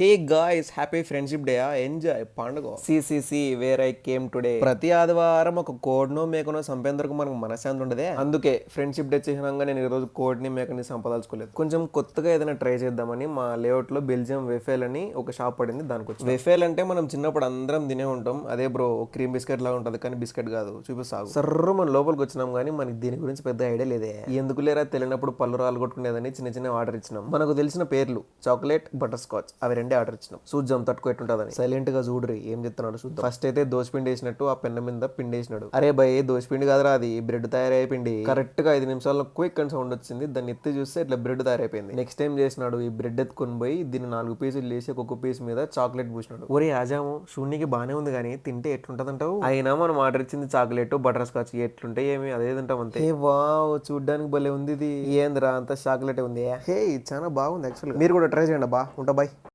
హే guys, happy friendship day. Enjoy పండుగ. C C C where I came today. ప్రతి ఆదివారం ఒక కోడ్నో మేకనో చంపేందుకు మనకు మనశ్శాంతి ఉండదే. అందుకే ఫ్రెండ్షిప్ డే చిహ్నంగా నేను ఈ రోజు కోడ్ని మేకని సంపదలుచుకోలేదు. కొంచెం కొత్తగా ఏదైనా ట్రై చేద్దామని మా లేఅవుట్ లో బెల్జియం వెఫేల్ అని ఒక షాప్ పడింది, దానికి వచ్చి. వెఫేల్ అంటే మనం చిన్నప్పుడు అందరం తినే ఉంటాం. అదే బ్రో, క్రీమ్ బిస్కెట్ లాగా ఉంటుంది కానీ బిస్కెట్ కాదు. చూపిస్తాగు. సర్రు మన లోపలికి వచ్చినాం కానీ మనకి దీని గురించి పెద్ద ఐడియా లేదే. ఎందుకు లేరా తెలియనప్పుడు పళ్ళు రాలు కొట్టుకునేదని చిన్న చిన్న ఆర్డర్ ఇచ్చినాం. మనకు తెలిసిన పేర్లు చాక్లెట్, బటర్ స్కాచ్, అవి రెండే ఆర్డర్ ఇచ్చినాం. చూద్దాం తట్టుకు ఎట్టుంటదని. సైలెంట్ గా చూడరి ఏం చెప్తున్నాడు చూద్దాం. ఫస్ట్ అయితే దోశపిండి వేసినట్టు ఆ పెన్న మీద పిండి వేసినాడు. అరే భయ్, దోశపిండి కాదురా, అది బ్రెడ్ తయారయ్యే పిండి. కరెక్ట్ గా 5 నిమిషాల్లో క్విక్ అని సౌండ్ వచ్చింది. దాన్ని ఎత్తి చూస్తే ఇట్లా బ్రెడ్ తయారైపోయింది. నెక్స్ట్ టైం చేసినాడు, ఈ బ్రెడ్ ఎత్తుకొని పోయి దీన్ని 4 పీసులు చేసి ఒక్కొక్క పీస్ మీద చాక్లెట్ పూసినాడు. ఒరే ఆజాము, శూన్యకి బానే ఉంది కానీ తింటే ఎట్లుంటదంటావు? అయినా మనం ఆర్డర్ ఇచ్చింది చాక్లెట్, బటర్ స్కాచ్, ఎట్లుంటే ఏమి అదే తింటాం అంతే. ఏ వావ్, చూడ్డానికి భలే ఉంది ఇది. ఏందిరా అంత చాక్లెట్ ఉంది. హే, చాలా బాగుంది యాక్చువల్. మీరు కూడా ట్రై చేయండి బా. ఉంటా బాయ్.